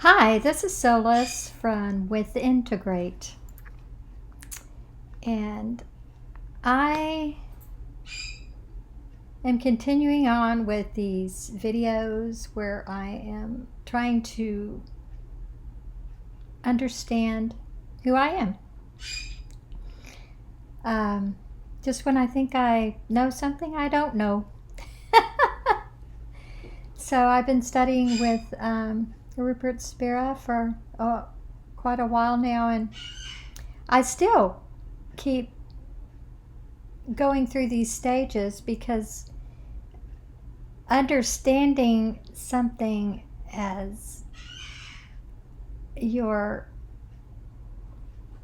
Hi, this is Solis from With Integrate, and I am continuing on with these videos where I am trying to understand who I am. Just when I think I know something, I don't know. So I've been studying with Rupert Spira for quite a while now, and I still keep going through these stages because understanding something as your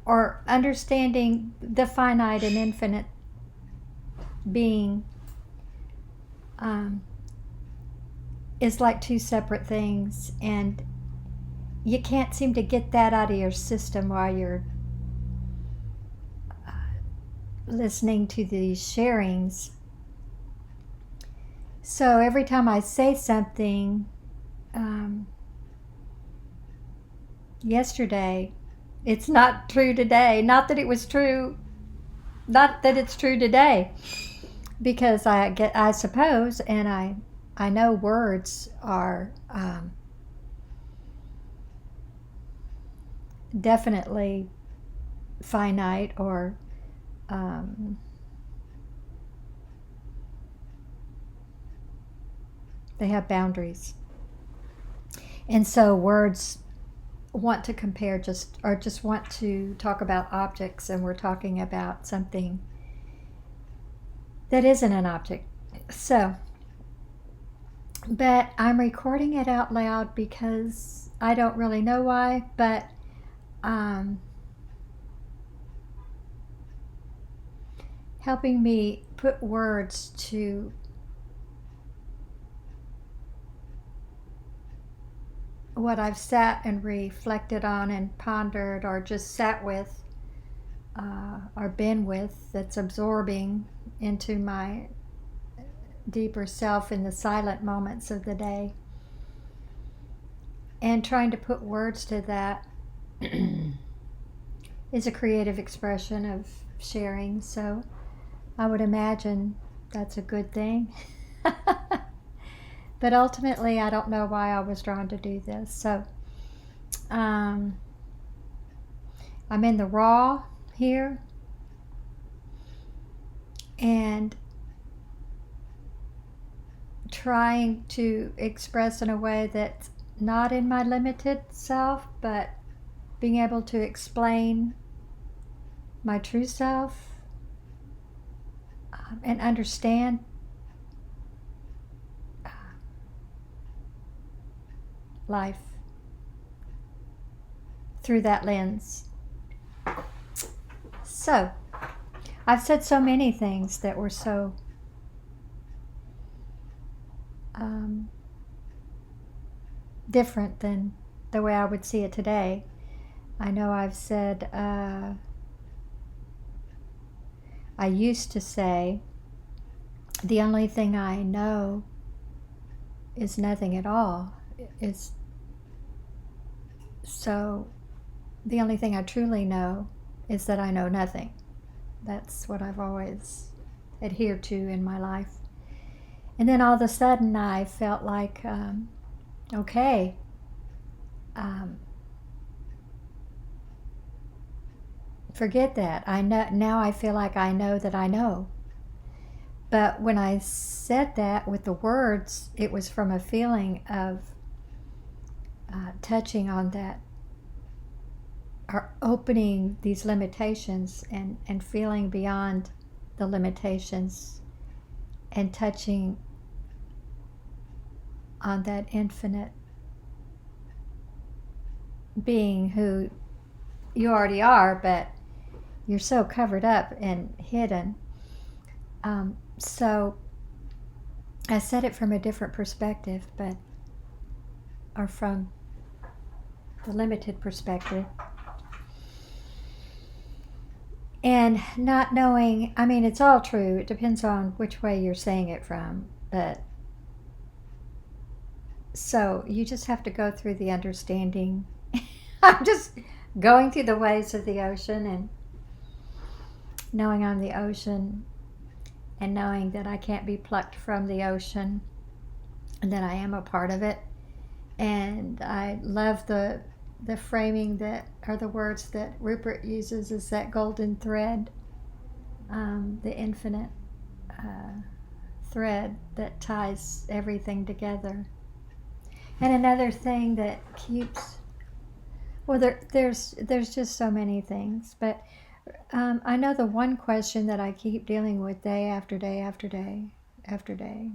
or understanding the finite and infinite being is like two separate things, and you can't seem to get that out of your system while you're listening to these sharings. So every time I say something, yesterday, it's not true today. Not that it was true, not that it's true today, because I suppose, and I know words are definitely finite, or they have boundaries. And so words want to compare just want to talk about objects, and we're talking about something that isn't an object. So, but I'm recording it out loud because I don't really know why, but helping me put words to what I've sat and reflected on and pondered, or just sat with, or been with, that's absorbing into my deeper self in the silent moments of the day. And trying to put words to that is a creative expression of sharing, so I would imagine that's a good thing. But ultimately, I don't know why I was drawn to do this. So I'm in the raw here, and trying to express in a way that's not in my limited self, but being able to explain my true self, and understand life through that lens. So, I've said so many things that were so different than the way I would see it today. I know I've said, I used to say, the only thing I know is nothing at all. So the only thing I truly know is that I know nothing. That's what I've always adhered to in my life. And then all of a sudden I felt like, okay, forget that. I know now. I feel like I know that I know. But when I said that with the words, it was from a feeling of touching on that, or opening these limitations, and feeling beyond the limitations, and touching on that infinite being who you already are, but you're so covered up and hidden. So I said it from a different perspective, or from the limited perspective. And not knowing, I mean, it's all true. It depends on which way you're saying it from. But So you just have to go through the understanding. I'm just going through the waves of the ocean and knowing I'm the ocean and knowing that I can't be plucked from the ocean and that I am a part of it. And I love the framing that, or the words that Rupert uses, is that golden thread, the infinite thread that ties everything together. And another thing that keeps, well, there's just so many things, but I know the one question that I keep dealing with day after day after day after day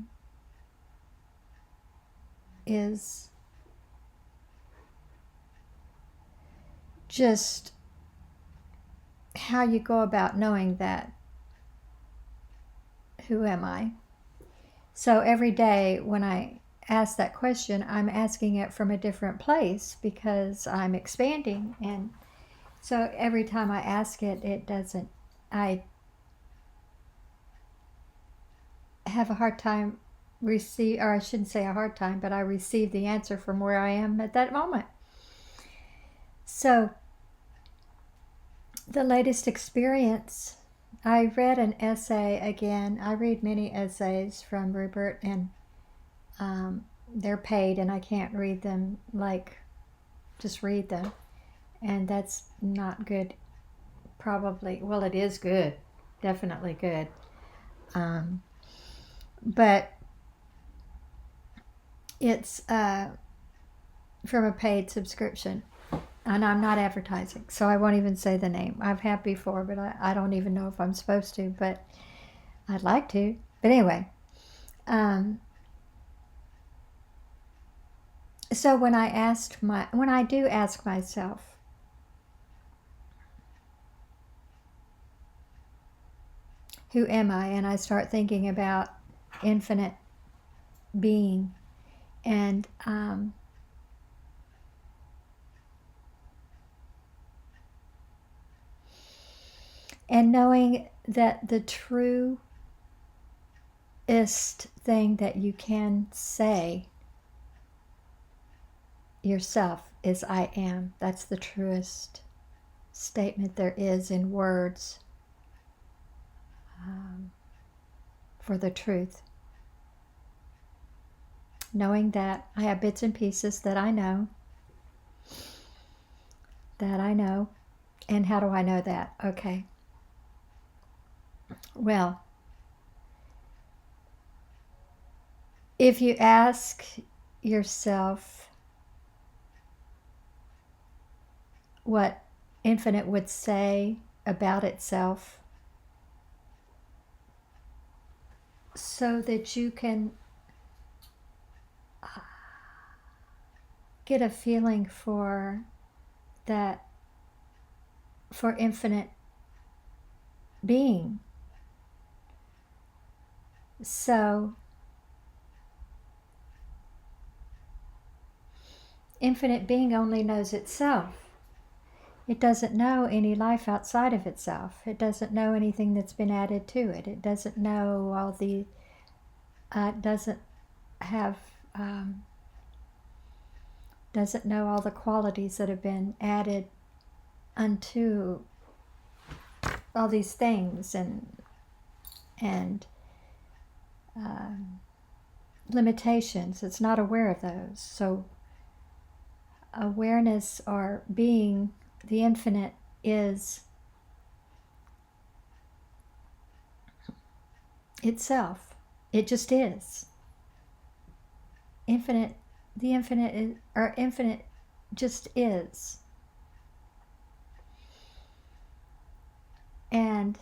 is just how you go about knowing that. Who am I? So every day when I ask that question, I'm asking it from a different place because I'm expanding. And so every time I ask it, I have a hard time or I shouldn't say a hard time, but I receive the answer from where I am at that moment. So the latest experience, I read an essay again. I read many essays from Rupert, and they're paid, and I can't read them like just read them. And that's not good, probably. Well, it is good, definitely good. But it's from a paid subscription. And I'm not advertising, so I won't even say the name. I've had before, but I don't even know if I'm supposed to, but I'd like to. But anyway, so when I do ask myself, who am I? And I start thinking about infinite being and knowing that the truest thing that you can say yourself is I am. That's the truest statement there is in words for the truth. Knowing that I have bits and pieces that I know. And how do I know that? Okay. Well, if you ask yourself what infinite would say about itself, so that you can get a feeling for that, for infinite being. So infinite being only knows itself. It doesn't know any life outside of itself. It doesn't know anything that's been added to it. It doesn't know all the, doesn't know all the qualities that have been added unto all these things and limitations. It's not aware of those. So awareness, or being, the infinite, is itself. It just is. Infinite, the infinite is, or infinite just is. And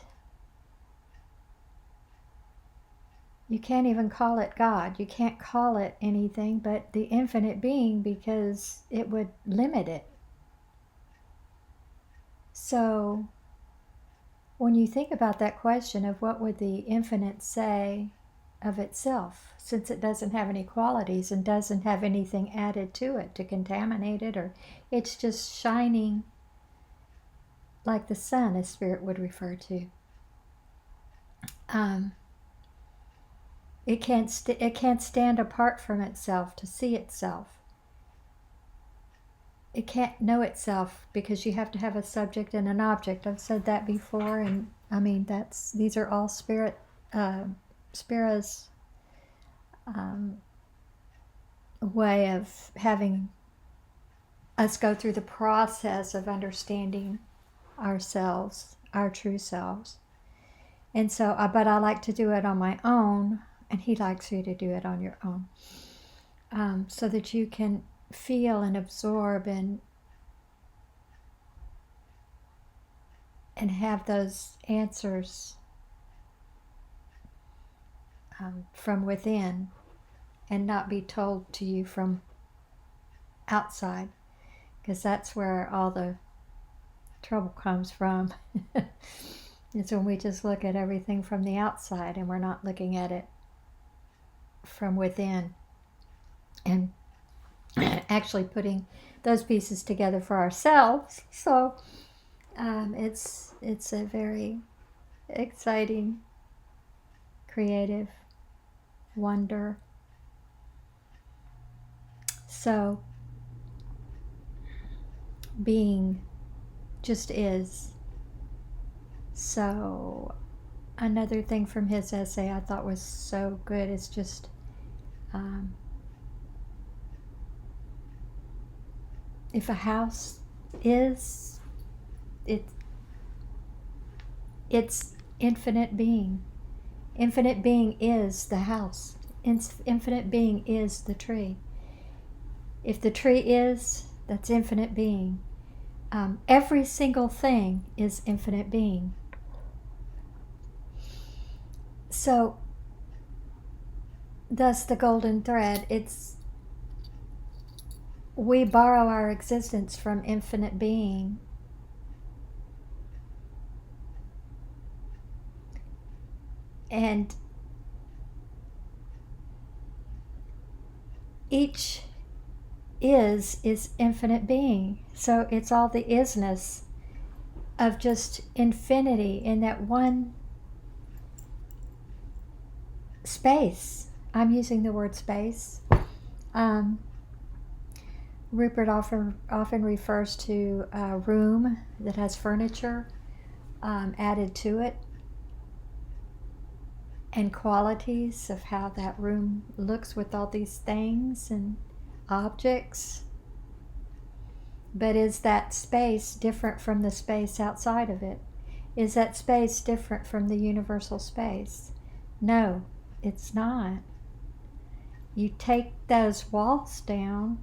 you can't even call it God. You can't call it anything but the infinite being, because it would limit it. So when you think about that question of what would the infinite say of itself, since it doesn't have any qualities and doesn't have anything added to it to contaminate it, or it's just shining like the sun, as Spirit would refer to. It can't stand apart from itself to see itself. It can't know itself because you have to have a subject and an object. I've said that before, and I mean these are all Spira's way of having us go through the process of understanding ourselves, our true selves. And so, but I like to do it on my own, and he likes you to do it on your own, so that you can feel and absorb and have those answers from within, and not be told to you from outside, because that's where all the trouble comes from. It's when we just look at everything from the outside and we're not looking at it from within and actually putting those pieces together for ourselves. So it's a very exciting, creative wonder. So being just is. So another thing from his essay I thought was so good is just if a house is, it's infinite being. Infinite being is the house. Infinite being is the tree. If the tree is, that's infinite being. Every single thing is infinite being. So, thus the golden thread, we borrow our existence from infinite being. And each is infinite being. So it's all the isness of just infinity in that one space. I'm using the word space. Rupert often refers to a room that has furniture added to it, and qualities of how that room looks with all these things and objects. But is that space different from the space outside of it? Is that space different from the universal space? No, it's not. You take those walls down,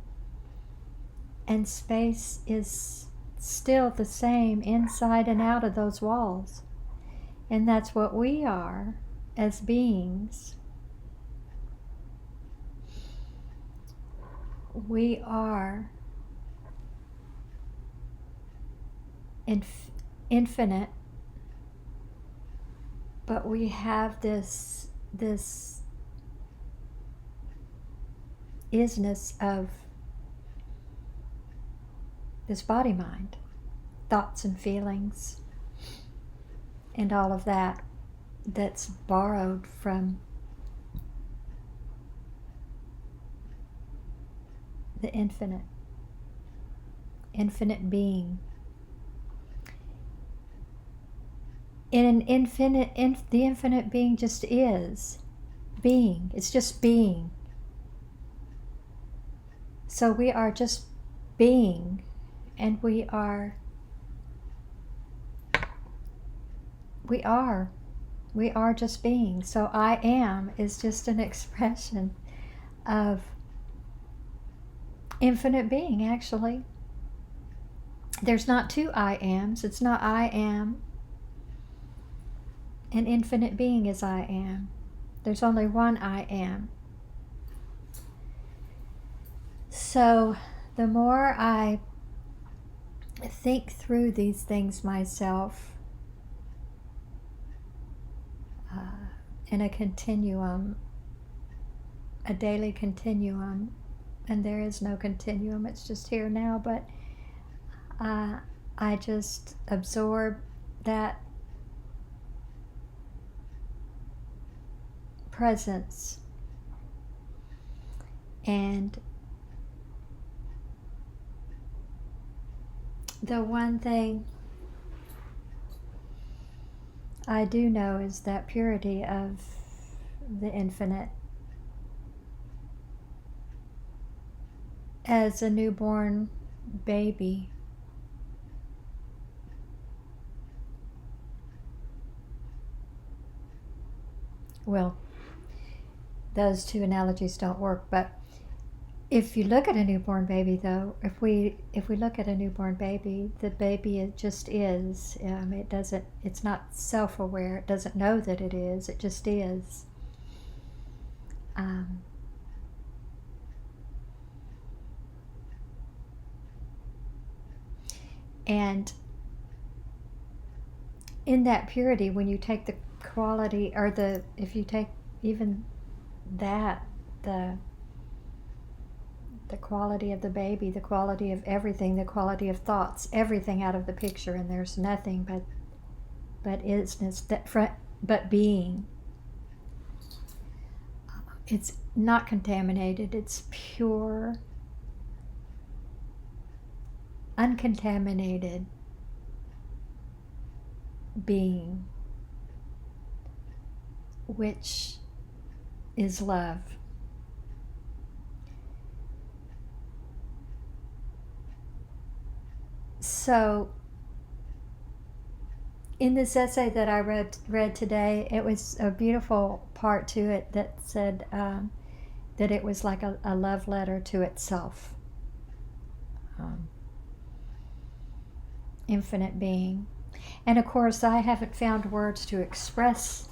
and space is still the same inside and out of those walls. And that's what we are as beings. We are infinite, but we have this isness of this body mind, thoughts and feelings, and all of that that's borrowed from the infinite being. The infinite being just is being. It's just being. So we are just being, and we are just being. So I am is just an expression of infinite being, actually. There's not two I ams. It's not I am, and infinite being is I am. There's only one I am. So the more I think through these things myself in a continuum, a daily continuum, and there is no continuum, it's just here now, but I just absorb that presence. And the one thing I do know is that purity of the infinite. As a newborn baby, well, those two analogies don't work, but if you look at a newborn baby, though, if we look at a newborn baby, the baby, it just is. It doesn't. It's not self-aware. It doesn't know that it is. It just is. And in that purity, when you take the quality, or if you take even that, the quality of the baby, the quality of everything, the quality of thoughts, everything out of the picture, and there's nothing but isness, but being. It's not contaminated. It's pure, uncontaminated being, which is love. So in this essay that I read today, it was a beautiful part to it that said that it was like a love letter to itself. Infinite being. And of course, I haven't found words to express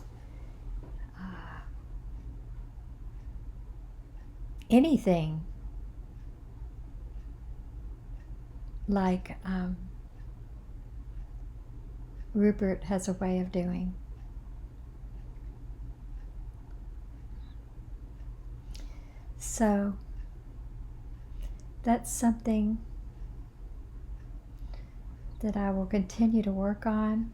anything like Rupert has a way of doing. So that's something that I will continue to work on.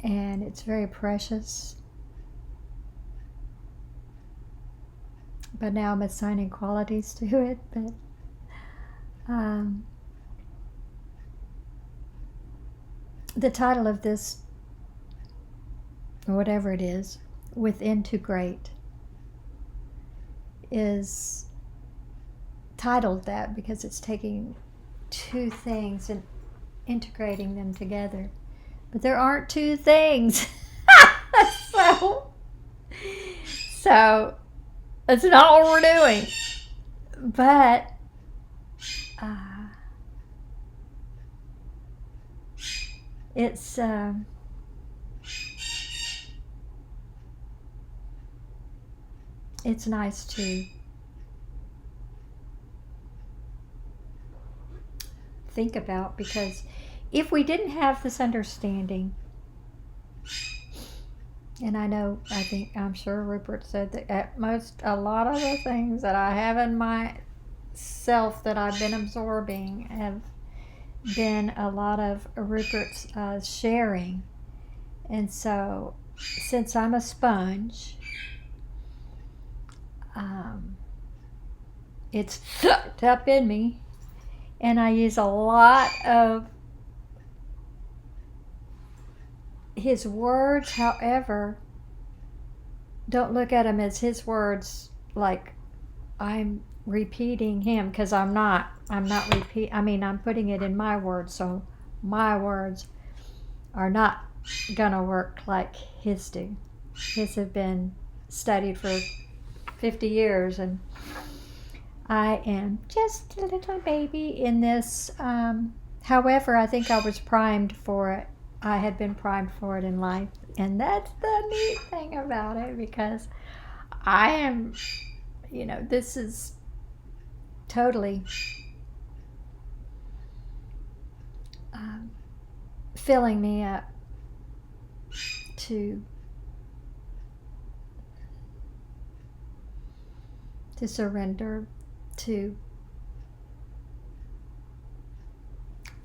And it's very precious. But now I'm assigning qualities to it. But the title of this, or whatever it is, Within to Great, is titled that because it's taking two things and integrating them together. But there aren't two things. So that's not what we're doing. But it's nice to think about, because if we didn't have this understanding, and I'm sure Rupert said that at most a lot of the things that I have in myself that I've been absorbing have been a lot of Rupert's sharing. And so, since I'm a sponge, it's sucked up in me, and I use a lot of his words. However, don't look at them as his words like I'm repeating him, because I'm not I'm putting it in my words, so my words are not gonna work like his do. His have been studied for 50 years, and I am just a little baby in this. However, I think I was primed for it. I had been primed for it in life, and that's the neat thing about it, because I am, this is totally filling me up to surrender to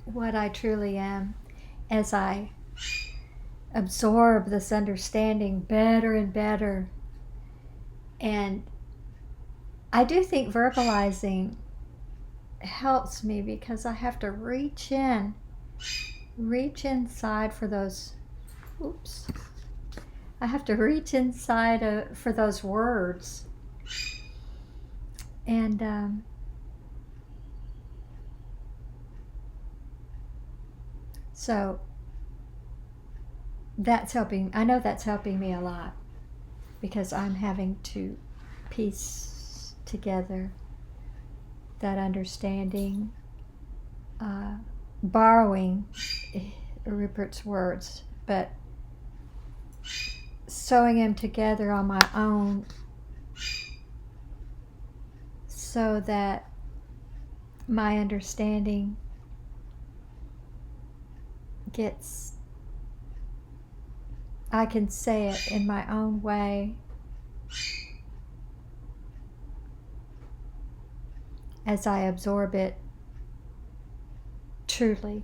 what I truly am as I absorb this understanding better and better. And I do think verbalizing helps me because I have to reach inside for those, oops. I have to reach inside for those words. And so that's helping. I know that's helping me a lot because I'm having to piece together that understanding, borrowing Rupert's words, but sewing them together on my own so that my understanding gets, I can say it in my own way as I absorb it truly.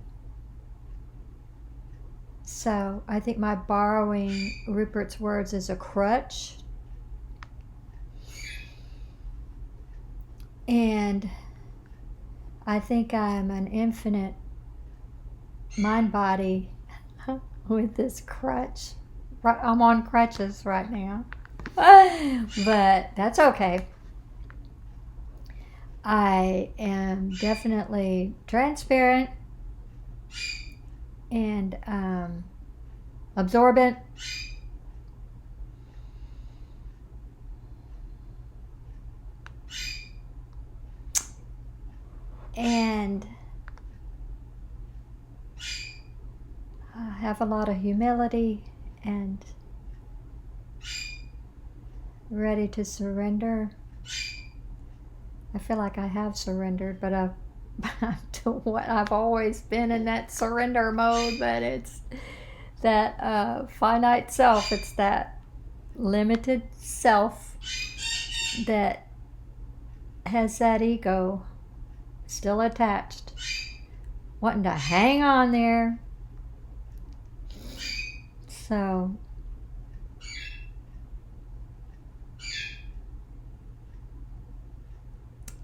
So I think my borrowing Rupert's words is a crutch. And I think I'm an infinite mind body with this crutch. I'm on crutches right now. But that's okay. I am definitely transparent and absorbent. And I have a lot of humility and ready to surrender. I feel like I have surrendered, but to what I've always been in that surrender mode, but it's that finite self, it's that limited self that has that ego still attached, wanting to hang on there. So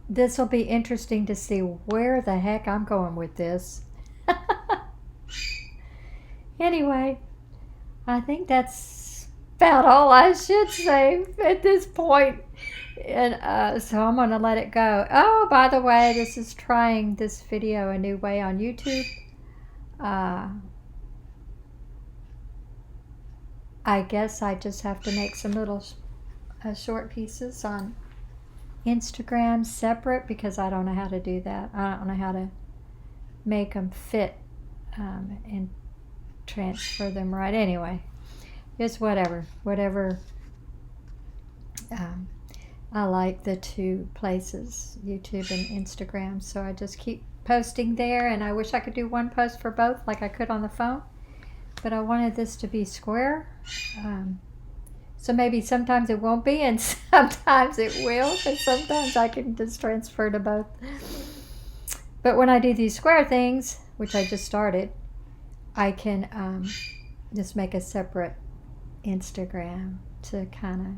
this will be interesting to see where the heck I'm going with this. Anyway, I think that's about all I should say at this point. And so I'm going to let it go. Oh, by the way, this is trying this video a new way on YouTube. I guess I just have to make some little short pieces on Instagram separate because I don't know how to do that. I don't know how to make them fit and transfer them right. Anyway, just whatever. I like the two places, YouTube and Instagram, so I just keep posting there, and I wish I could do one post for both like I could on the phone, but I wanted this to be square. So maybe sometimes it won't be and sometimes it will, and sometimes I can just transfer to both. But when I do these square things, which I just started, I can just make a separate Instagram to kind of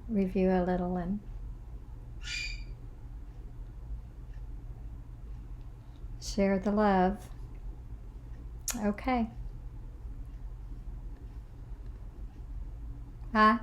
review a little and share the love. Okay. Huh?